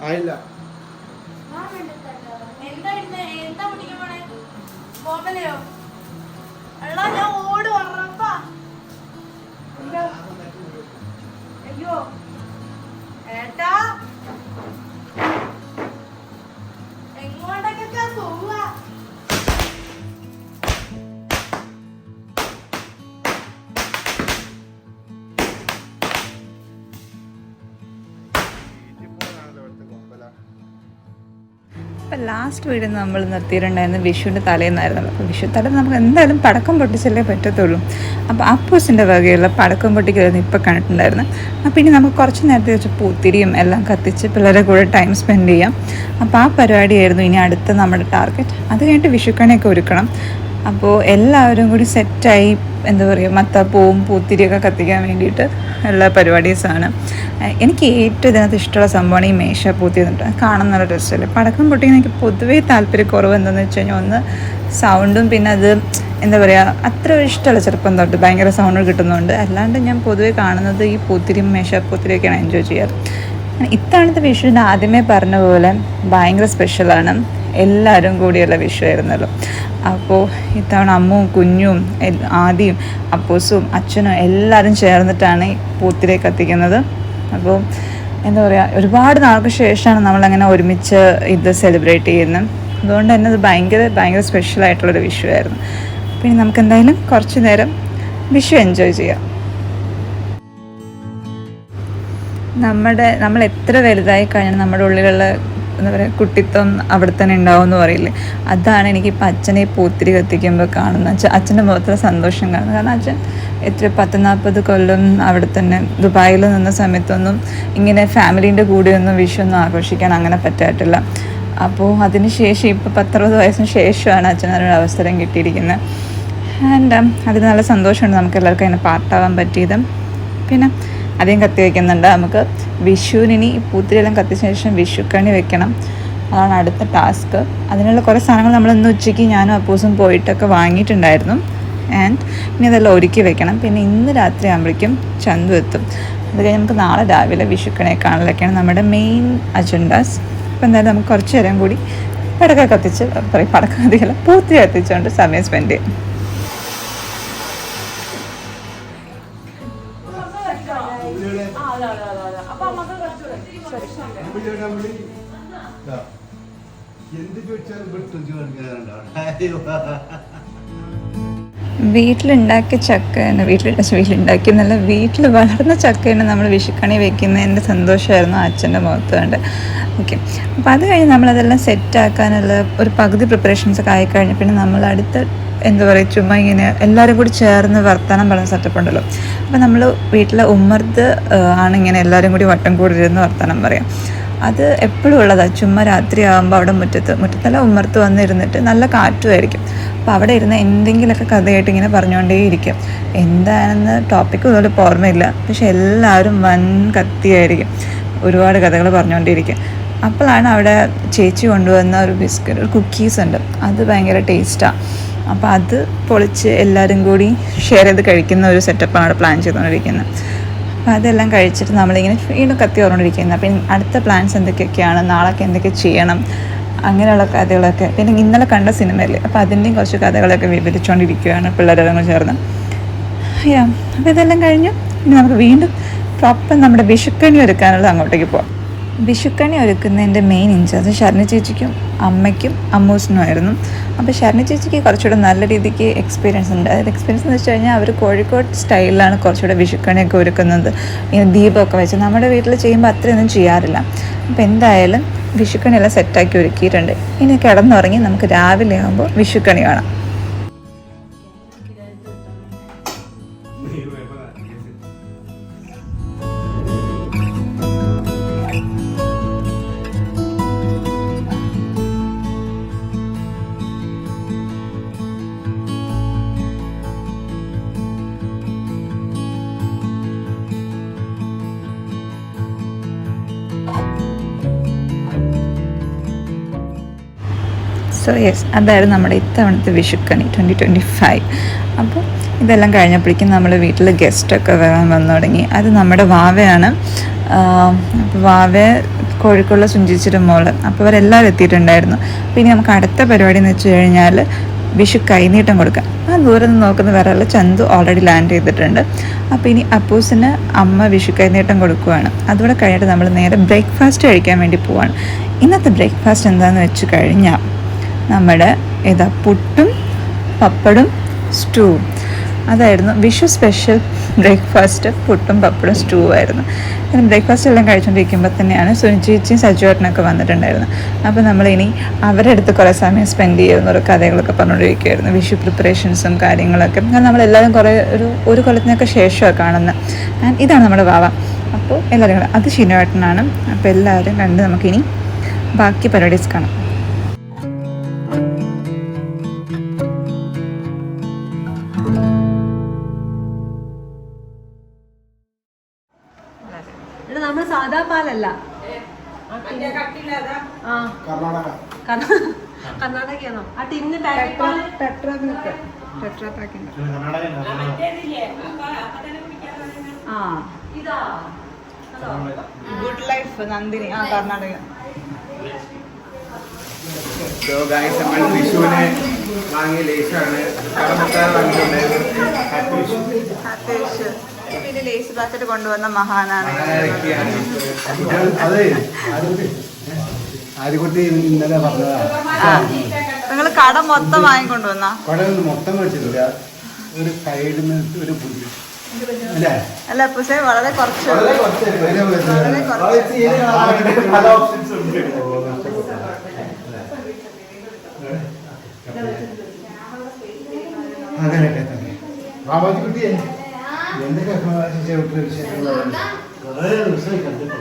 ആയില്ല. അയ്യോ ഏട്ടാ എങ്ങോട്ടൊക്കെ പോവാ? അപ്പം ലാസ്റ്റ് വീഡിയോ നമ്മൾ നിർത്തിയിട്ടുണ്ടായിരുന്ന വിഷുവിൻ്റെ തലേന്നായിരുന്നല്ലോ. അപ്പോൾ വിഷു തലേന്ന് നമുക്ക് എന്തായാലും പടക്കം പൊട്ടിച്ചല്ലേ പറ്റത്തുള്ളൂ. അപ്പോൾ അപ്പൂസിൻ്റെ വകയുള്ള പടക്കം പൊട്ടിക്കലായിരുന്നു ഇപ്പോൾ കണ്ടിട്ടുണ്ടായിരുന്നു. അപ്പോൾ ഇനി നമുക്ക് കുറച്ച് നേരത്തെ വെച്ച് പൂത്തിരിയും എല്ലാം കത്തിച്ച് പിള്ളേരെ കൂടെ ടൈം സ്പെൻഡ് ചെയ്യാം. അപ്പോൾ ആ പരിപാടിയായിരുന്നു ഇനി അടുത്ത നമ്മുടെ ടാർഗറ്റ്. അത് കഴിഞ്ഞിട്ട് വിഷുക്കണിയൊക്കെ ഒരുക്കണം. അപ്പോൾ എല്ലാവരും കൂടി സെറ്റായി എന്താ പറയുക മത്തപ്പൂവും പൂത്തിരിയൊക്കെ കത്തിക്കാൻ വേണ്ടിയിട്ട് ഉള്ള പരിപാടീസാണ്. എനിക്ക് ഏറ്റവും ഇതിനകത്ത് ഇഷ്ടമുള്ള സംഭവമാണ് ഈ മേശപ്പൂത്തി എന്നിട്ട് കാണാൻ നല്ല രസമല്ലേ. പടക്കം പൊട്ടിക്കാൻ എനിക്ക് പൊതുവേ താല്പര്യക്കുറവ് എന്താണെന്ന് വെച്ച് കഴിഞ്ഞാൽ ഒന്ന് സൗണ്ടും പിന്നെ അത് എന്താ പറയുക അത്ര ഇഷ്ടമല്ല ചെറുപ്പം തൊട്ട് ഭയങ്കര സൗണ്ട് കിട്ടുന്നുണ്ട്. അല്ലാണ്ട് ഞാൻ പൊതുവേ കാണുന്നത് ഈ പൂത്തിരിയും മേശപ്പൂത്തിരിയൊക്കെയാണ് എൻജോയ് ചെയ്യാറ്. ഇത്തവണത്തെ വിഷുവിന് ആദ്യമേ പറഞ്ഞ പോലെ ഭയങ്കര സ്പെഷ്യലാണ്. എല്ലാവരും കൂടിയുള്ള വിഷു ആയിരുന്നല്ലോ. അപ്പോൾ ഇത്തവണ അമ്മുവും കുഞ്ഞും ആദിയും അപ്പൂസും അച്ഛനും എല്ലാവരും ചേർന്നിട്ടാണ് ഈ പൂത്തിരി കത്തിക്കുന്നത്. അപ്പോൾ എന്താ പറയുക ഒരുപാട് നാൾക്ക് ശേഷമാണ് നമ്മളങ്ങനെ ഒരുമിച്ച് ഇത് സെലിബ്രേറ്റ് ചെയ്യുന്നത്. അതുകൊണ്ട് തന്നെ അത് ഭയങ്കര സ്പെഷ്യലായിട്ടുള്ളൊരു വിഷു ആയിരുന്നു. പിന്നെ നമുക്ക് എന്തായാലും കുറച്ച് നേരം വിഷു എൻജോയ് ചെയ്യാം. നമ്മൾ എത്ര വലുതായി കഴിഞ്ഞാൽ നമ്മുടെ ഉള്ളിലുള്ള എന്താ പറയുക കുട്ടിത്വം അവിടെ തന്നെ ഉണ്ടാവും എന്ന് പറയില്ലേ. അതാണ് എനിക്കിപ്പോൾ അച്ഛനെ ഈ പൂത്തിരി കത്തിക്കുമ്പോൾ കാണുന്നത്. അച്ഛൻ്റെ മുഖത്തുള്ള സന്തോഷം കാണുന്നത്. കാരണം അച്ഛൻ 40 കൊല്ലം അവിടെ തന്നെ ദുബായിൽ നിന്ന സമയത്തൊന്നും ഇങ്ങനെ ഫാമിലീൻ്റെ കൂടെയൊന്നും വിഷുവൊന്നും ആഘോഷിക്കാൻ അങ്ങനെ പറ്റായിട്ടില്ല. അപ്പോൾ അതിന് ശേഷം ഇപ്പോൾ 10-60 വയസ്സിന് ശേഷമാണ് അച്ഛനൊരു അവസരം കിട്ടിയിരിക്കുന്നത്. ആൻഡ് അതിന് നല്ല സന്തോഷമുണ്ട് നമുക്ക് എല്ലാവർക്കും അതിനെ പാർട്ടാവാൻ പറ്റിയത്. പിന്നെ അധികം കത്തി വയ്ക്കുന്നുണ്ട്. നമുക്ക് വിഷുവിനി പൂത്തിരിയെല്ലാം കത്തിച്ച ശേഷം വിഷുക്കണി വെക്കണം. അതാണ് അടുത്ത ടാസ്ക്. അതിനുള്ള കുറേ സാധനങ്ങൾ നമ്മൾ ഇന്ന് ഉച്ചയ്ക്ക് ഞാനും അപ്പൂസും പോയിട്ടൊക്കെ വാങ്ങിയിട്ടുണ്ടായിരുന്നു. ആൻഡ് ഇനി അതെല്ലാം ഒരുക്കി വെക്കണം. പിന്നെ ഇന്ന് രാത്രി ആകുമ്പോഴേക്കും ചന്തു എത്തും. അത് കഴിഞ്ഞ് നമുക്ക് നാളെ രാവിലെ വിഷുക്കണിയെ കാണലൊക്കെയാണ് നമ്മുടെ മെയിൻ അജണ്ടാസ്. അപ്പോൾ എന്തായാലും നമുക്ക് കുറച്ച് നേരം കൂടി പടക്കം കത്തിച്ച് പടക്കം കത്തിക്കല്ല പൂത്തിരി കത്തിച്ചുകൊണ്ട് സമയം സ്പെൻഡ് ചെയ്യും. വീട്ടിലുണ്ടാക്കിയ ചക്കയാണ് വീട്ടിലുണ്ടാക്കിയെന്നല്ല വീട്ടിൽ വളർന്ന ചക്കയാണ് നമ്മൾ വിഷുക്കണി വെക്കുന്നതിൻ്റെ സന്തോഷമായിരുന്നു അച്ഛൻ്റെ മുഖത്ത് കണ്ട്. ഓക്കെ, അപ്പോൾ അത് കഴിഞ്ഞ് നമ്മളതെല്ലാം സെറ്റാക്കാനുള്ള ഒരു പകുതി പ്രിപ്പറേഷൻസൊക്കെ ആയിക്കഴിഞ്ഞ് പിന്നെ നമ്മൾ അടുത്ത എന്താ പറയുക ചുമ്മാ ഇങ്ങനെ എല്ലാവരും കൂടി ചേർന്ന് വർത്തമാനം പറയുന്ന സെറ്റപ്പ് ഉണ്ടല്ലോ. അപ്പോൾ നമ്മൾ വീട്ടിലെ ഉമ്മർത്ത് ആണ് ഇങ്ങനെ എല്ലാവരും കൂടി വട്ടം കൂടി ഇരുന്ന് വർത്തമാനം പറയാം. അത് എപ്പോഴും ഉള്ളതാണ്. ചുമ്മാ രാത്രി ആകുമ്പോൾ അവിടെ മുറ്റത്തല്ല ഉമ്മർത്ത് വന്നിരുന്നിട്ട് നല്ല കാറ്റുമായിരിക്കും. അപ്പോൾ അവിടെ ഇരുന്ന് എന്തെങ്കിലുമൊക്കെ കഥയായിട്ട് ഇങ്ങനെ പറഞ്ഞുകൊണ്ടേയിരിക്കും. എന്താണെന്ന് ടോപ്പിക്ക് ഇതുപോലെ ഓർമ്മയില്ല. പക്ഷെ എല്ലാവരും വൻ കത്തിയായിരിക്കും, ഒരുപാട് കഥകൾ പറഞ്ഞുകൊണ്ടേയിരിക്കും. അപ്പോഴാണ് അവിടെ ചേച്ചി കൊണ്ടുവന്ന ഒരു ബിസ്ക്കറ്റ് ഒരു കുക്കീസ് ഉണ്ട്. അത് ഭയങ്കര ടേസ്റ്റാണ്. അപ്പോൾ അത് പൊളിച്ച് എല്ലാവരും കൂടി ഷെയർ ചെയ്ത് കഴിക്കുന്ന ഒരു സെറ്റപ്പാണ് അവിടെ പ്ലാൻ ചെയ്തുകൊണ്ടിരിക്കുന്നത്. അപ്പോൾ അതെല്ലാം കഴിച്ചിട്ട് നമ്മളിങ്ങനെ വീണ്ടും കത്തി ഓർമ്മണ്ടിരിക്കുന്നത്. അപ്പം അടുത്ത പ്ലാൻസ് എന്തൊക്കെയൊക്കെയാണ്, നാളൊക്കെ എന്തൊക്കെ ചെയ്യണം, അങ്ങനെയുള്ള കഥകളൊക്കെ. പിന്നെ ഇന്നലെ കണ്ട സിനിമയില്ലേ, അപ്പോൾ അതിൻ്റെയും കുറച്ച് കഥകളൊക്കെ വിവരിച്ചുകൊണ്ടിരിക്കുകയാണ് പിള്ളേരെല്ലാം ചേർന്ന്. അപ്പോൾ ഇതെല്ലാം കഴിഞ്ഞ് ഇനി നമുക്ക് വീണ്ടും പ്രോപ്പർ നമ്മുടെ വിഷുക്കണി ഒരുക്കാനുള്ള അങ്ങോട്ടേക്ക് പോകാം. വിഷുക്കണി ഒരുക്കുന്നതിൻ്റെ മെയിൻ ഇൻചാർജ് ശരണി ചേച്ചിക്കും അമ്മയ്ക്കും അമ്മൂസിനുമായിരുന്നു. അപ്പോൾ ശരണി ചേച്ചിക്ക് കുറച്ചുകൂടെ നല്ല രീതിക്ക് എക്സ്പീരിയൻസ് ഉണ്ട്. അതായത് എക്സ്പീരിയൻസ് എന്ന് വെച്ച് കഴിഞ്ഞാൽ അവർ കോഴിക്കോട് സ്റ്റൈലിലാണ് കുറച്ചുകൂടെ വിഷുക്കണിയൊക്കെ ഒരുക്കുന്നത്. ഇങ്ങനെ ദീപമൊക്കെ വെച്ച് നമ്മുടെ വീട്ടിൽ ചെയ്യുമ്പോൾ അത്രയൊന്നും ചെയ്യാറില്ല. അപ്പോൾ എന്തായാലും വിഷുക്കണിയെല്ലാം സെറ്റാക്കി ഒരുക്കിയിട്ടുണ്ട്. ഇനി കിടന്നുറങ്ങി നമുക്ക് രാവിലെ ആകുമ്പോൾ വിഷുക്കണി കാണാം. സോ യെസ്, അതായിരുന്നു നമ്മുടെ ഇത്തവണത്തെ വിഷുക്കണി 2025. അപ്പോൾ ഇതെല്ലാം കഴിഞ്ഞപ്പോഴേക്കും നമ്മൾ വീട്ടിൽ ഗസ്റ്റൊക്കെ വരാൻ വന്നു തുടങ്ങി. അത് നമ്മുടെ വാവയാണ്. അപ്പോൾ വാവെ കോഴിക്കോടുള്ള സുഞ്ചിച്ചിട്ട് മോള്, അപ്പോൾ അവരെല്ലാവരും എത്തിയിട്ടുണ്ടായിരുന്നു. അപ്പോൾ ഇനി നമുക്ക് അടുത്ത പരിപാടി എന്ന് വെച്ച് കഴിഞ്ഞാൽ വിഷു കൈനീട്ടം കൊടുക്കാം. ആ ദൂരെ നിന്ന് നോക്കുന്ന വേറെ ചന്തു ഓൾറെഡി ലാൻഡ് ചെയ്തിട്ടുണ്ട്. അപ്പോൾ ഇനി അപ്പൂസിന് അമ്മ വിഷു കൈനീട്ടം കൊടുക്കുകയാണ്. അതുകൂടെ കഴിഞ്ഞിട്ട് നമ്മൾ നേരെ ബ്രേക്ക്ഫാസ്റ്റ് കഴിക്കാൻ വേണ്ടി പോവാണ്. ഇന്നത്തെ ബ്രേക്ക്ഫാസ്റ്റ് എന്താണെന്ന് വെച്ച് കഴിഞ്ഞാൽ നമ്മുടെ പുട്ടും പപ്പടും സ്റ്റൂവും. അതായിരുന്നു വിഷു സ്പെഷ്യൽ ബ്രേക്ക്ഫാസ്റ്റ്. പുട്ടും പപ്പടും സ്റ്റൂ ആയിരുന്നു. അങ്ങനെ ബ്രേക്ക്ഫാസ്റ്റ് എല്ലാം കഴിച്ചുകൊണ്ടിരിക്കുമ്പോൾ തന്നെയാണ് സുനിച്ചേച്ചിയും സജുവേട്ടനൊക്കെ വന്നിട്ടുണ്ടായിരുന്നു. അപ്പോൾ നമ്മളിനി അവരുടെ അടുത്ത് കുറേ സമയം സ്പെൻഡ് ചെയ്യുന്ന ഒരു കഥകളൊക്കെ പറഞ്ഞുകൊണ്ടിരിക്കുകയായിരുന്നു. വിഷു പ്രിപ്പറേഷൻസും കാര്യങ്ങളൊക്കെ. കാരണം നമ്മളെല്ലാവരും ഒരു കൊല്ലത്തിനൊക്കെ ശേഷമാണ് കാണുന്നത്. ആൻഡ് ഇതാണ് നമ്മുടെ വാവ. അപ്പോൾ എല്ലാവരും കൂടെ അത് ഷിനുവേട്ടനാണ്. അപ്പോൾ എല്ലാവരും കണ്ട് നമുക്കിനി ബാക്കി പരിപാടീസ് കാണാം. നമ്മൾ സാധാ പാലല്ല, കർണാടകയാണോ ആ tin good life Nandini Karnataka. വിഷുവിനെ വാങ്ങിയ ലേശാണ് പിന്നെ ലേസ് പാക്കറ്റ് കൊണ്ടുവന്ന മഹാനാണ്. അതെ ആദ്യക്കുട്ടി ഇന്നലെ പറഞ്ഞതാ. നിങ്ങൾ കട മൊത്തം വാങ്ങിക്കൊണ്ടുവന്ന കട മൊത്തം വെച്ചിട്ടില്ല, ഒരു സൈഡിൽ നിന്ന് ഒരു പുല്ല് അല്ല പക്ഷേ വളരെ കുറച്ച് അങ്ങനെയൊക്കെ തന്നെ. ബാബാജിക്കുട്ടിയെ എന്തൊക്കെ വിശേഷങ്ങൾ വളരെ ദിവസമായി കണ്ടിട്ട്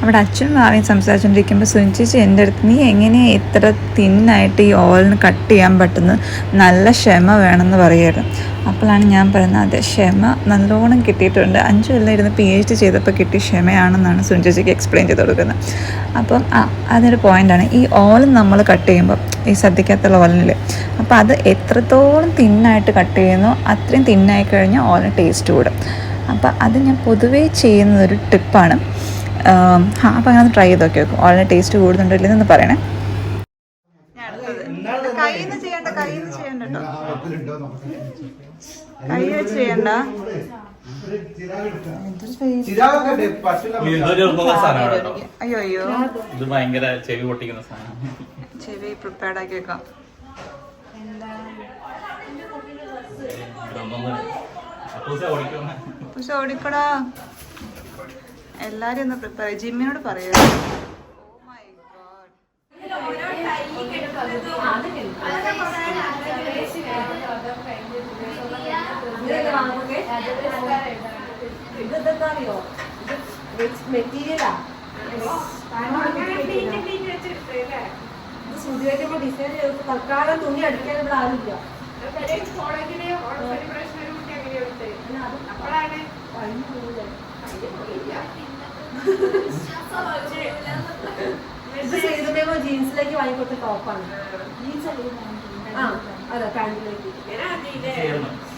അവിടെ അച്ഛനും ഭാവിയും സംസാരിച്ചുകൊണ്ടിരിക്കുമ്പോൾ സുനിച്ചേച്ചി എൻ്റെ അടുത്ത് നീ എങ്ങനെയാണ് ഇത്ര തിന്നായിട്ട് ഈ ഓലിന് കട്ട് ചെയ്യാൻ പറ്റുന്നത്, നല്ല ക്ഷമ വേണമെന്ന് പറയുമായിരുന്നു. അപ്പോഴാണ് ഞാൻ പറയുന്നത് അതെ ക്ഷമ നല്ലോണം കിട്ടിയിട്ടുണ്ട്. 5 കൊല്ലം ഇരുന്ന് PhD ചെയ്തപ്പോൾ കിട്ടിയ ക്ഷമയാണെന്നാണ് സുനിച്ചേച്ചിക്ക് എക്സ്പ്ലെയിൻ ചെയ്ത് കൊടുക്കുന്നത്. അപ്പം അതിനൊരു പോയിൻ്റാണ് ഈ ഓലൻ നമ്മൾ കട്ട് ചെയ്യുമ്പോൾ ഈ സദ്യക്കകത്തുള്ള ഓലനിൽ അപ്പോൾ അത് എത്രത്തോളം തിന്നായിട്ട് കട്ട് ചെയ്യുന്നോ അത്രയും തിന്നായി കഴിഞ്ഞാൽ ഓലന് ടേസ്റ്റ് കൂടും. അപ്പോൾ അത് ഞാൻ പൊതുവേ ചെയ്യുന്നതൊരു ടിപ്പാണ്. അപ്പോൾ അങ്ങനെ ട്രൈ ചെയ്ത് നോക്കി നോക്കും. ഓൾറെഡി ടേസ്റ്റ് കൂടുന്നുണ്ടോ ഇല്ലെന്ന് പറയണേ. കയ്യിൽ നിന്ന് ചെയ്യണ്ട കേട്ടോ, കൈ വെച്ച് ചെയ്യണ്ട. അയ്യോ അയ്യോ ഇത് ഭയങ്കര ചെവി പൊട്ടിക്കുന്ന സാധനം. ചെവി പ്രിപ്പയർഡ് ആക്കി വെക്കാം. പക്ഷെ ഓടിക്കടാ എല്ലാരും ഒന്ന് പ്രിപ്പയർ. ജിമ്മിനോട് പറയൂ. ഇതെന്താറിയോ മെറ്റീരിയലാ, സുധിയായിട്ട് ഡിസൈൻ ചെയ്ത് തൽക്കാലം തുണി അടിക്കാൻ ഇവിടെ ആരുമില്ല. ഇത് ചെയ്തപ്പോ ജീൻസിലേക്ക് വാങ്ങിക്കൊടുത്ത ടോപ്പാണ്. ആ അതെ പാന്റിലേക്ക്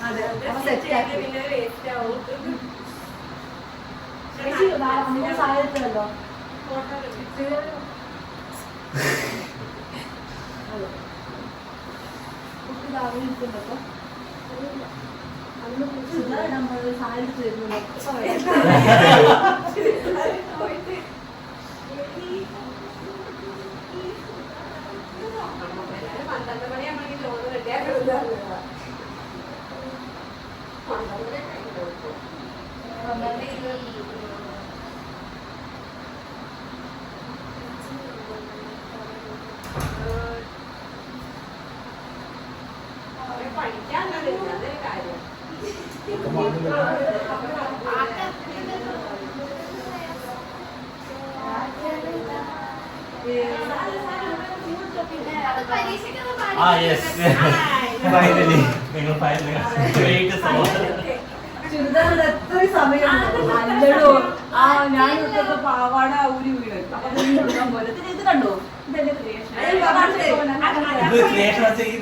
അതെ സെറ്റ് സാഹചര്യത്തിലല്ലോ കുട്ടിതാവിരിക്കുന്നപ്പോ അതിനെ കുറിച്ച് നമ്മൾ സാഹചര്യത്തിൽ വരുന്നുണ്ടോ. ചുരിദാറിന് എത്ര സമയം അല്ലടോ. ഞാൻ പാവാട ഊരി വീട് അപ്പൊ ഇത് കണ്ടോ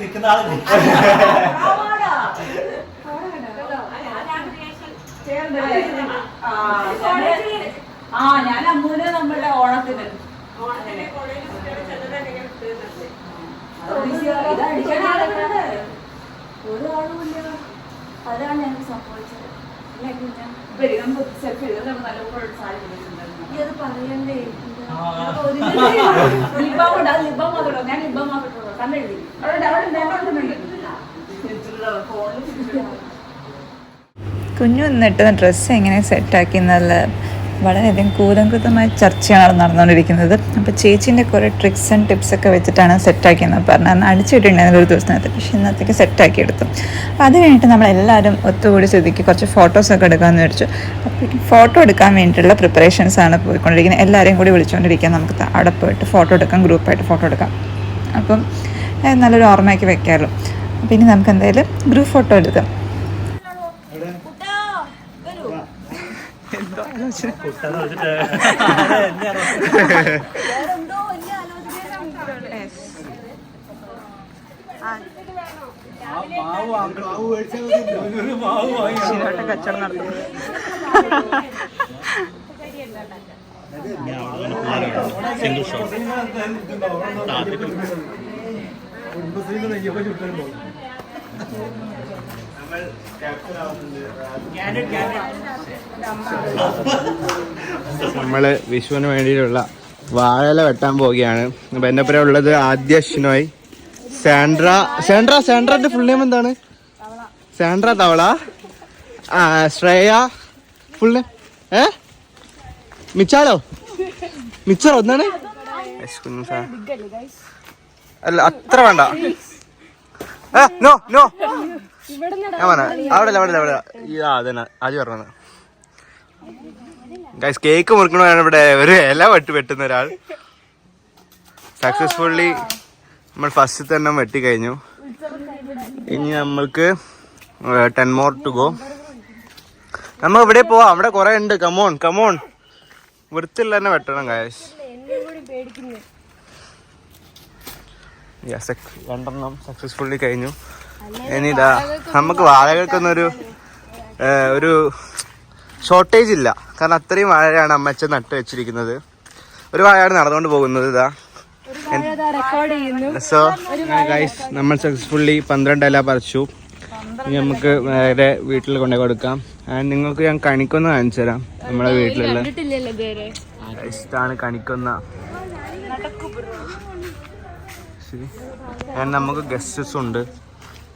നിൽക്കുന്ന ആളില്ലേ ഞാൻ അമ്മൂന് നമ്മളുടെ ഓണത്തിന് ഒരാളുമില്ല. അതാണ് ഞങ്ങൾക്ക് സംഭവിച്ചത്. സെൽഫി നല്ല സാരി അത് പറയണ്ടേ ലിബം കൊണ്ട് അത് ലിബം മാത്രമോ ഞാൻ ലിബം മാത്രമോ കണ്ടെഴുതി കുഞ്ഞു വന്നിട്ട് ഡ്രസ്സ് എങ്ങനെ സെറ്റാക്കി എന്നുള്ള വളരെയധികം കൂലംകൃതമായ ചർച്ചയാണ് നടന്നുകൊണ്ടിരിക്കുന്നത്. അപ്പോൾ ചേച്ചീൻ്റെ കുറേ ട്രിക്സ് ആൻഡ് ടിപ്സൊക്കെ വെച്ചിട്ടാണ് സെറ്റാക്കിയെന്ന് പറഞ്ഞാൽ അന്ന് അടിച്ചിട്ടുണ്ടായിരുന്നു ഒരു ദിവസത്തിനകത്ത്. പക്ഷേ ഇന്നത്തേക്ക് സെറ്റാക്കി എടുത്തു. അപ്പോൾ അത് കഴിഞ്ഞിട്ട് നമ്മളെല്ലാവരും ഒത്തുകൂടി ശ്രദ്ധിക്കുക കുറച്ച് ഫോട്ടോസൊക്കെ എടുക്കാമെന്ന് വിചാരിച്ചു. അപ്പോൾ ഫോട്ടോ എടുക്കാൻ വേണ്ടിയിട്ടുള്ള പ്രിപ്പറേഷൻസാണ് പോയിക്കൊണ്ടിരിക്കുന്നത്. എല്ലാവരെയും കൂടി വിളിച്ചുകൊണ്ടിരിക്കുക. നമുക്ക് അവിടെ പോയിട്ട് ഫോട്ടോ എടുക്കാം, ഗ്രൂപ്പായിട്ട് ഫോട്ടോ എടുക്കാം. അപ്പം നല്ലൊരു ഓർമ്മയാക്കി വെക്കാമല്ലോ. അപ്പോൾ ഇനി നമുക്ക് എന്തായാലും ഗ്രൂപ്പ് ഫോട്ടോ എടുക്കാം. കച്ചവടം നടത്തുന്നു. നമ്മള് വിഷുവിന് വേണ്ടിയിട്ടുള്ള വാഴയില വെട്ടാൻ പോവുകയാണ്. അപ്പൊ എന്റെ പേരെ ഉള്ളത് ആദ്യ ഷിനോയ്, സാൻഡ്രന്റെ ഫുൾ നെയിം എന്താണ്? സാൻഡ്ര തവള, ശ്രേയ ഫുൾ നെയിം മിച്ചാലോ എന്താണ്? അല്ല അത്ര വേണ്ട. നോ നോ ഞാൻ പറഞ്ഞ അവിടെ അതന്നെ ആദ്യം പറഞ്ഞത്. ഗൈസ് കേക്ക് മുറിക്കണതാണ് ഇവിടെ ഒരു ഇല വെട്ടുന്ന ഒരാൾ. സക്സസ്ഫുള്ളി നമ്മൾ ഫസ്റ്റ് തന്നെ വെട്ടി കഴിഞ്ഞു. ഇനി നമ്മൾക്ക് 10 more to go. നമ്മൾ ഇവിടെ പോവാം, അവിടെ കുറെ ഉണ്ട്. കമോൺ വൃത്തിയുള്ള തന്നെ വെട്ടണം ഗൈസ്. രണ്ടെണ്ണം സക്സസ്ഫുള്ളി കഴിഞ്ഞു. ഇനി ഇതാ നമുക്ക് വാഴകൾക്കൊന്നും ഒരു ഷോർട്ടേജ് ഇല്ല. കാരണം അത്രയും വാഴയാണ് അമ്മച്ചൻ നട്ട് വെച്ചിരിക്കുന്നത്. ഒരു വാഴയാണ് നടന്നുകൊണ്ട് പോകുന്നത്. ഇതാ സോ ഗൈസ് നമ്മൾ സക്സസ്ഫുള്ളി 12 ഇല പറിച്ചു. ഇനി നമുക്ക് നേരെ വീട്ടിൽ കൊണ്ടു കൊടുക്കാം. ആൻഡ് നിങ്ങൾക്ക് ഞാൻ കണിക്കൊന്ന കാണിച്ചു തരാം. നമ്മളെ വീട്ടിലുള്ള ഇതാണ് കണിക്കൊന്ന. ആൻഡ് നമുക്ക് ഗസ്റ്റ്സും ഉണ്ട്.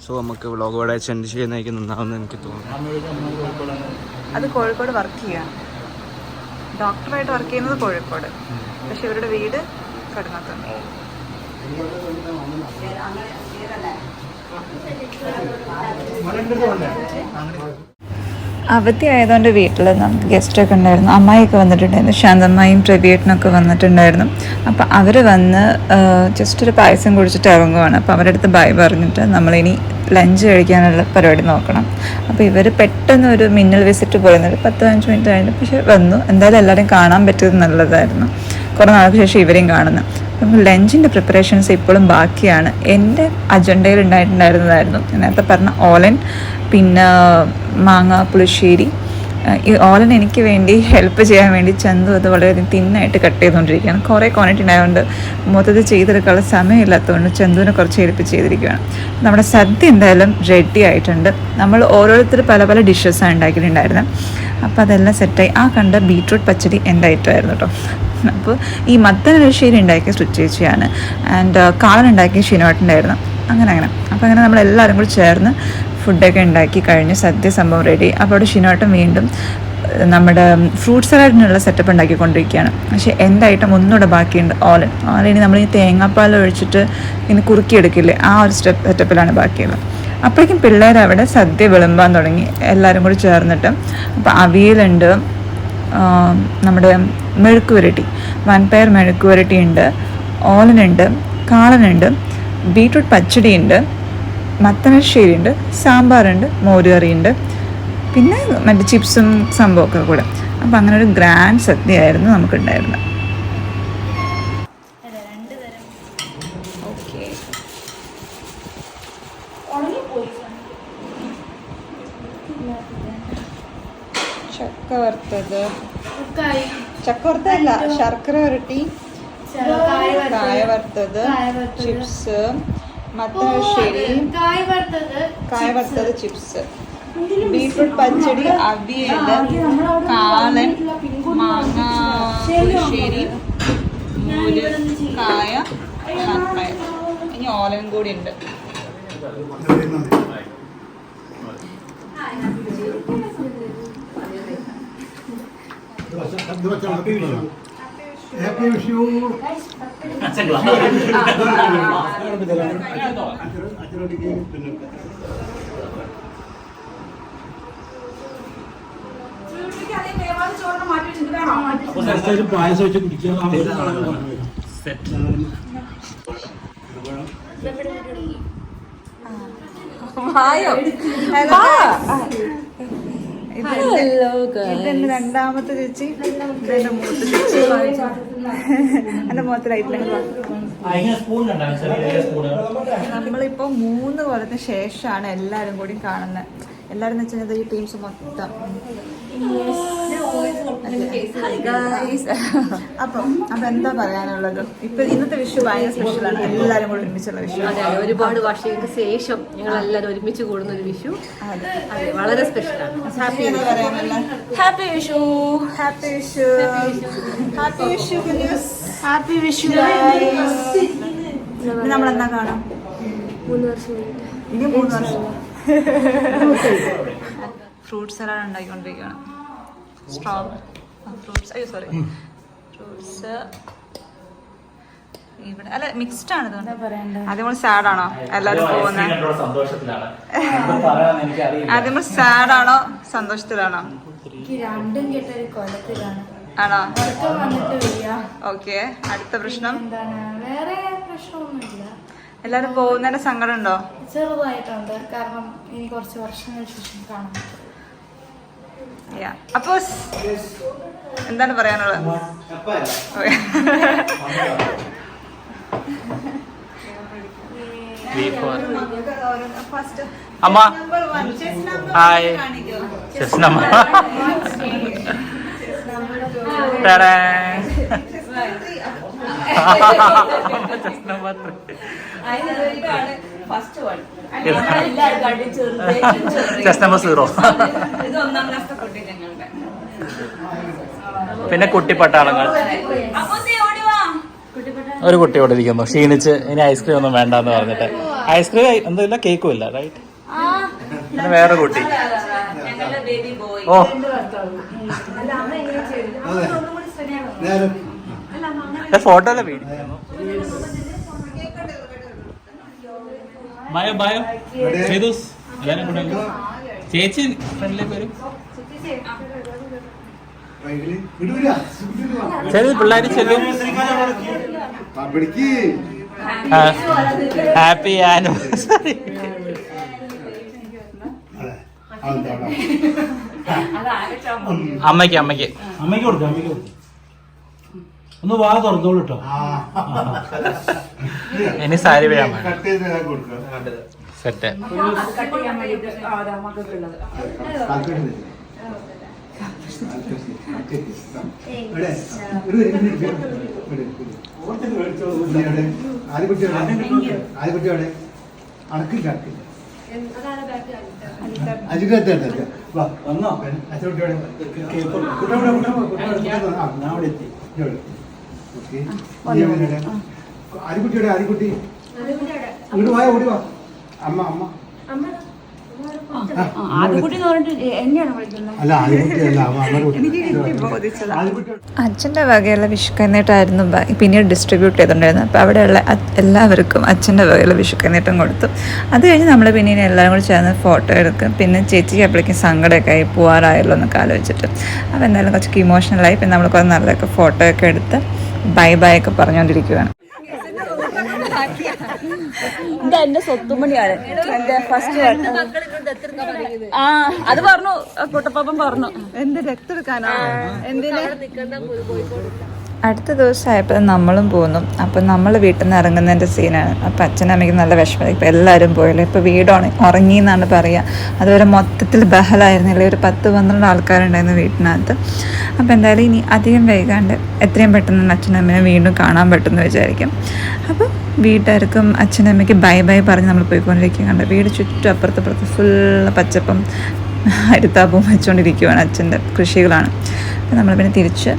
സോ നമുക്ക് വ്ളോഗ് ഇവിടെ സെൻഡ് ചെയ്യുന്നതായിരിക്കും നന്നാവുമെന്ന് എനിക്ക് തോന്നുന്നു. അത് കോഴിക്കോട് വർക്ക് ചെയ്യാണ്. ഡോക്ടറായിട്ട് വർക്ക് ചെയ്യുന്നത് കോഴിക്കോട്, പക്ഷെ ഇവരുടെ വീട് കടുങ്ങാത്തുണ്ട്. അവധി ആയതുകൊണ്ട് വീട്ടിൽ നമുക്ക് ഗസ്റ്റൊക്കെ ഉണ്ടായിരുന്നു. അമ്മായിയൊക്കെ വന്നിട്ടുണ്ടായിരുന്നു. ശാന്തമ്മായും പ്രവീട്ടനൊക്കെ വന്നിട്ടുണ്ടായിരുന്നു. അപ്പോൾ അവർ വന്ന് ജസ്റ്റ് ഒരു പായസം കുടിച്ചിട്ട് ഇറങ്ങുവാണ്. അപ്പോൾ അവരുടെ അടുത്ത് ബൈ പറഞ്ഞിട്ട് നമ്മളിനി ലഞ്ച് കഴിക്കാനുള്ള പരിപാടി നോക്കണം. അപ്പോൾ ഇവർ പെട്ടെന്ന് ഒരു മിന്നൽ വിസിറ്റ് പോയിരുന്നത് 10-15 മിനിറ്റ് കഴിഞ്ഞു. പക്ഷെ വന്നു. എന്തായാലും എല്ലാവരെയും കാണാൻ പറ്റിയത് നല്ലതായിരുന്നു. കുറേ നാൾക്ക് ശേഷം ഇവരെയും കാണുന്നു. അപ്പം ലഞ്ചിൻ്റെ പ്രിപ്പറേഷൻസ് ഇപ്പോഴും ബാക്കിയാണ്. എൻ്റെ അജണ്ടയിൽ ഉണ്ടായിട്ടുണ്ടായിരുന്നതായിരുന്നു നേരത്തെ പറഞ്ഞ ഓലൻ, പിന്നെ മാങ്ങ പുളിശ്ശേരി. ഈ ഓലൻ എനിക്ക് വേണ്ടി ഹെൽപ്പ് ചെയ്യാൻ വേണ്ടി ചന്തു അത് വളരെയധികം തിന്നായിട്ട് കട്ട് ചെയ്തുകൊണ്ടിരിക്കുകയാണ്. കുറേ ക്വാണ്ടിറ്റി ഉണ്ടായതുകൊണ്ട് മൊത്തത്തിൽ ചെയ്തെടുക്കാനുള്ള സമയമില്ലാത്തതുകൊണ്ട് ചന്തുവിനെ കുറച്ച് ഹെൽപ്പ് ചെയ്തിരിക്കുകയാണ്. നമ്മുടെ സദ്യ എന്തായാലും റെഡി ആയിട്ടുണ്ട്. നമ്മൾ ഓരോരുത്തർ പല പല ഡിഷസാണ് ഉണ്ടാക്കിയിട്ടുണ്ടായിരുന്നത്. അപ്പോൾ അതെല്ലാം സെറ്റായി. ആ കണ്ട ബീട്രൂട്ട് പച്ചടി എൻ്റെ ഐറ്റമായിരുന്നു കേട്ടോ. അപ്പോൾ ഈ മത്തനശ്ശേരി ഉണ്ടാക്കിയ ചേച്ചിയാണ്. ആൻഡ് കാളൻ ഉണ്ടാക്കിയ ഷിനോട്ടുണ്ടായിരുന്നു. അങ്ങനെ അപ്പോൾ അങ്ങനെ നമ്മളെല്ലാവരും കൂടി ചേർന്ന് ഫുഡൊക്കെ ഉണ്ടാക്കി കഴിഞ്ഞ് സദ്യ സംഭവം റെഡി. അപ്പോൾ അവിടെ ഷിനോട്ടം വീണ്ടും നമ്മുടെ ഫ്രൂട്ട് സലാഡിനുള്ള സെറ്റപ്പ് ഉണ്ടാക്കിക്കൊണ്ടിരിക്കുകയാണ്. പക്ഷേ എൻ്റെ ഐറ്റം ഒന്നുകൂടെ ബാക്കിയുണ്ട്. ഓലൻ ഇനി നമ്മൾ ഈ തേങ്ങാപ്പാൽ ഒഴിച്ചിട്ട് ഇനി കുറുക്കിയെടുക്കില്ലേ, ആ ഒരു സെറ്റപ്പിലാണ് ബാക്കിയുള്ളത്. അപ്പോഴേക്കും പിള്ളേർ അവിടെ സദ്യ വിളമ്പാൻ തുടങ്ങി എല്ലാവരും കൂടി ചേർന്നിട്ട്. അപ്പോൾ അവിയലുണ്ട്, നമ്മുടെ മെഴുക്ക് പുരട്ടി, വൻപയർ മെഴുക്ക് പുരട്ടി ഉണ്ട്, ഓലനുണ്ട്, കാളനുണ്ട്, ബീട്രൂട്ട് പച്ചടിയുണ്ട്, മത്തനശ്ശേരി ഉണ്ട്, സാമ്പാറുണ്ട്, മോരുകറിയുണ്ട്, പിന്നെ മറ്റേ ചിപ്സും സംഭവമൊക്കെ കൂടെ. അപ്പം അങ്ങനെ ഒരു ഗ്രാൻഡ് സദ്യയായിരുന്നു നമുക്കുണ്ടായിരുന്നത്. ചക്ക വറുത്തത്, ചക്ക വറുത്തതല്ല, ശർക്കര വരട്ടി, കായ വറുത്തത്, ചിപ്സ്, മത്തശ്ശേരി, കായ വറുത്തത്, ചിപ്സ്, ബീട്രൂട്ട് പച്ചടി, അവിയല്, കാളൻ, മാങ്ങ പുളിശ്ശേരി, മൂല്, കായ, നന്മയ. ഇനി ഓലൻ കൂടി ഉണ്ട്. ഹാപ്പി വിഷു. പായസം വെച്ച് കുടിക്കാൻ ഇതെന്റെ രണ്ടാമത്തെ ചേച്ചി, ഇതെന്റെ മൂത്ത ചേച്ചി. എന്റെ മുഖത്തിലായിട്ടില്ല. നമ്മളിപ്പോ 3 കൊല്ലത്തിന് ശേഷമാണ് എല്ലാരും കൂടി കാണുന്നത്. എല്ലാരും എന്ന് വെച്ചാൽ ഈ ടീംസ് മൊത്തം. അപ്പൊ എന്താ പറയാനുള്ളത്? ഇപ്പൊ ഇന്നത്തെ വിഷു ഭയങ്കര സ്പെഷ്യലാണ്. എല്ലാരും കൂടി ഒരുമിച്ചുള്ള വിഷു. അതെ, ഒരുപാട് വർഷങ്ങൾക്ക് ശേഷം ഞങ്ങൾ എല്ലാവരും ഒരുമിച്ച് കൂടുന്ന ഒരു വിഷു. അതെ, വളരെ സ്പെഷ്യലാണ്. ഹാപ്പി എന്ന് പറയാമല്ലോ. Happy Vishu, happy Vishu, happy Vishu, happy Vishu. നമ്മളെന്നാ കാണാം? 3 വർഷം ഇനി 3 വർഷം. ഫ്രൂട്ട് സലാഡ് ഉണ്ടാക്കിക്കൊണ്ടിരിക്കുകയാണ്. ഫ്രൂട്ട്സ്, അയ്യോ സോറി, ഫ്രൂട്ട്സ് ഇവിടെ അല്ല, മിക്സ്ഡ് ആണ്. ആദ്യം സാഡാണോ എല്ലാവരും പോകുന്നത്? സന്തോഷത്തിലാണ്. ആദ്യം സാഡാണോ സന്തോഷത്തിലാണോ? രണ്ടും കേട്ടൊരു കൊലത്തിലാണ്. ആണോ? വന്നിട്ട് വരിക. ഓക്കെ, അടുത്ത പ്രശ്നം വേറെ പ്രശ്നമൊന്നുമില്ല. എല്ലാരും പോകുന്നതിന്റെ സങ്കടം ഉണ്ടോ? ചെറുതായിട്ടുണ്ട്, കാരണം ഇനി കുറച്ച് വർഷങ്ങൾക്ക് ശേഷം കാണാൻ പറ്റും. അപ്പോ എന്താണ് പറയാനുള്ളത്? അമ്മ hi, chess number chess number 0. പിന്നെ കുട്ടിപ്പട്ടാളങ്ങൾ. ഒരു കുട്ടി ഇവിടെ ഇരിക്കുന്നു ക്ഷീണിച്ച്. ഇനി ഐസ്ക്രീം ഒന്നും വേണ്ടെന്ന് പറഞ്ഞിട്ട്. ഐസ്ക്രീം ഒന്നും ഇല്ല, കേക്കും ഇല്ല, റൈറ്റ്? പിന്നെ വേറെ കുട്ടി. ഓ, ഫോട്ടോ അല്ല വീഡിയോ. ബായോ ബായോ ചെയ്തൂസ്. എല്ലാരും കൂടെ ചേച്ചി ഫ്രണ്ടിലേക്ക് വരും. ശരി, പിള്ളേര് ചെല്ലും. Happy anniversary. അമ്മയ്ക്ക് അമ്മയ്ക്ക് അമ്മയ്ക്ക് കൊടുക്കാം, അമ്മയ്ക്ക് കൊടുക്കാം. ഒന്ന് വാ തുറന്നോളൂ കേട്ടോ. ഇനി സാരി വീഴാൻ സെറ്റ്. ആദ്യകുട്ടിയോടെ അണക്കില്ല. വന്നോ? അച്ഛനോടെ ഞാൻ അവിടെ എത്തി. ആദ്യകുട്ടിയോടെ ആദ്യകുട്ടി ഇങ്ങോട്ട് പോയാ ഓടി വാ. അമ്മ അമ്മ ആദ്യകുട്ടി എന്ന് പറഞ്ഞിട്ട് എന്നെയാണ് വിളിക്കുന്നത്. അല്ല, ആദ്യകുട്ടിയല്ല, അച്ഛൻ്റെ വകയുള്ള വിഷുക്കൈനീട്ടമായിരുന്നു പിന്നീട് ഡിസ്ട്രിബ്യൂട്ട് ചെയ്തിട്ടുണ്ടായിരുന്നു. അപ്പോൾ അവിടെയുള്ള എല്ലാവർക്കും അച്ഛൻ്റെ വകയുള്ള വിഷുക്കൈനീട്ടം കൊടുത്തു. അത് കഴിഞ്ഞ് നമ്മൾ പിന്നീട് എല്ലാവരും കൂടി ചേർന്ന് ഫോട്ടോ എടുക്കും. പിന്നെ ചേച്ചിക്ക് അപ്പോഴേക്കും സങ്കടമൊക്കെ ആയി പോകാറായല്ലോ എന്നൊക്കെ ആലോചിച്ചിട്ട്. അപ്പോൾ എന്തായാലും കുറച്ചൊക്കെ ഇമോഷണലായി. പിന്നെ നമ്മൾ കുറേ നല്ലതൊക്കെ ഫോട്ടോ ഒക്കെ എടുത്ത് ബൈ ബൈ ഒക്കെ പറഞ്ഞുകൊണ്ടിരിക്കുകയാണ്. എന്റെ സ്വത്തുമണിയാണ്, എന്റെ ഫസ്റ്റ്. ആ, അത് പറഞ്ഞു കുട്ടപ്പാപ്പൻ പറഞ്ഞു. എന്റെ രക്തം എടുക്കാനോ? എന്തിനാ? അടുത്ത ദിവസമായപ്പോൾ നമ്മളും പോന്നു. അപ്പോൾ നമ്മൾ വീട്ടിൽ നിന്ന് ഇറങ്ങുന്നതിൻ്റെ സീനാണ്. അപ്പോൾ അച്ഛനും അമ്മയ്ക്ക് നല്ല വിഷമം. ഇപ്പോൾ എല്ലാവരും പോയല്ലോ, ഇപ്പോൾ വീട് ഉറങ്ങി എന്നാണ് പറയുക. അതുവരെ മൊത്തത്തിൽ ബഹളമായിരുന്നില്ലേ, ഒരു 10-12 ആൾക്കാരുണ്ടായിരുന്നു വീട്ടിനകത്ത്. അപ്പോൾ എന്തായാലും ഇനി അധികം വൈകാണ്ട് എത്രയും പെട്ടെന്ന് അച്ഛനമ്മയെ വീണ്ടും കാണാൻ പറ്റുമെന്ന് വിചാരിക്കും. അപ്പോൾ വീട്ടുകാർക്കും അച്ഛനമ്മയ്ക്ക് ബൈ ബൈ പറഞ്ഞ് നമ്മൾ പോയിക്കൊണ്ടിരിക്കുകയുണ്ട്. വീട് ചുറ്റും അപ്പുറത്തപ്പുറത്ത് ഫുള്ള് പച്ചപ്പും ഹരിതാപവും വെച്ചുകൊണ്ടിരിക്കുകയാണ്. അച്ഛൻ്റെ കൃഷികളാണ്. അപ്പോൾ നമ്മൾ പിന്നെ തിരിച്ച്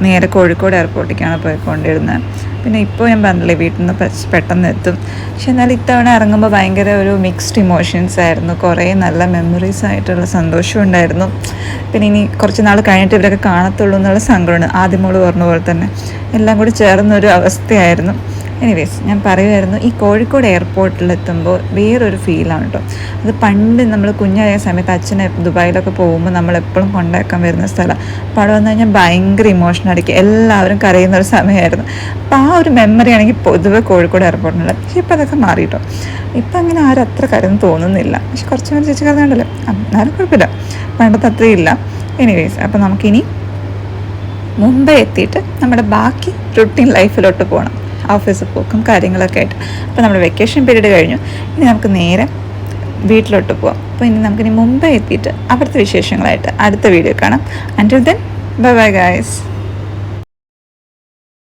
നേരെ കോഴിക്കോട് എയർപോർട്ടിലേക്കാണ് പോയിക്കൊണ്ടിരുന്നത്. പിന്നെ ഇപ്പോൾ ഞാൻ പറഞ്ഞില്ലേ വീട്ടിൽ നിന്ന് പെട്ടെന്ന് എത്തും. പക്ഷെ എന്നാലും ഇത്തവണ ഇറങ്ങുമ്പോൾ ഭയങ്കര ഒരു മിക്സ്ഡ് ഇമോഷൻസ് ആയിരുന്നു. കുറേ നല്ല മെമ്മറീസ് ആയിട്ടുള്ള സന്തോഷം ഉണ്ടായിരുന്നു. പിന്നെ ഇനി കുറച്ച് നാൾ കഴിഞ്ഞിട്ട് ഇവരൊക്കെ കാണത്തുള്ളൂ എന്നുള്ള സങ്കടമാണ്. ആദ്യമോള് പറഞ്ഞ പോലെ തന്നെ എല്ലാം കൂടി ചേർന്നൊരു അവസ്ഥയായിരുന്നു. എനിവേസ് ഞാൻ പറയുമായിരുന്നു, ഈ കോഴിക്കോട് എയർപോർട്ടിലെത്തുമ്പോൾ വേറൊരു ഫീലാണ് കേട്ടോ. അത് പണ്ട് നമ്മൾ കുഞ്ഞായ സമയത്ത് അച്ഛനെ ദുബായിലൊക്കെ പോകുമ്പോൾ നമ്മളെപ്പോഴും കൊണ്ടാക്കാൻ വരുന്ന സ്ഥലമാണ്. അപ്പോൾ അവിടെ വന്നു കഴിഞ്ഞാൽ ഭയങ്കര ഇമോഷണൽ അടിക്കുക, എല്ലാവരും കരയുന്ന ഒരു സമയമായിരുന്നു. അപ്പോൾ ആ ഒരു മെമ്മറി ആണെങ്കിൽ പൊതുവെ കോഴിക്കോട് എയർപോർട്ടിനുള്ള. പക്ഷെ ഇപ്പോൾ അതൊക്കെ മാറി കേട്ടോ. ഇപ്പം അങ്ങനെ ആരും അത്ര കാര്യം തോന്നുന്നില്ല. പക്ഷെ കുറച്ച് നേരം ചേച്ചി കഥയുണ്ടല്ലോ, എന്നാലും കുഴപ്പമില്ല, പണ്ടത്തെ അത്രയും ഇല്ല. എനിവേസ് അപ്പോൾ നമുക്കിനി മുംബൈ എത്തിയിട്ട് നമ്മുടെ ബാക്കി റുട്ടീൻ ലൈഫിലോട്ട് പോകണം. ഓഫീസിൽ പോക്കും കാര്യങ്ങളൊക്കെ ആയിട്ട്. അപ്പോൾ നമ്മുടെ വെക്കേഷൻ പീരീഡ് കഴിഞ്ഞു. ഇനി നമുക്ക് നേരെ വീട്ടിലോട്ട് പോകാം. അപ്പോൾ ഇനി നമുക്കിനി മുംബൈ എത്തിയിട്ട് അവിടുത്തെ വിശേഷങ്ങളായിട്ട് അടുത്ത വീഡിയോ കാണാം. അൻറ്റിൽ ദെൻ ബൈ ബൈ ഗൈസ്.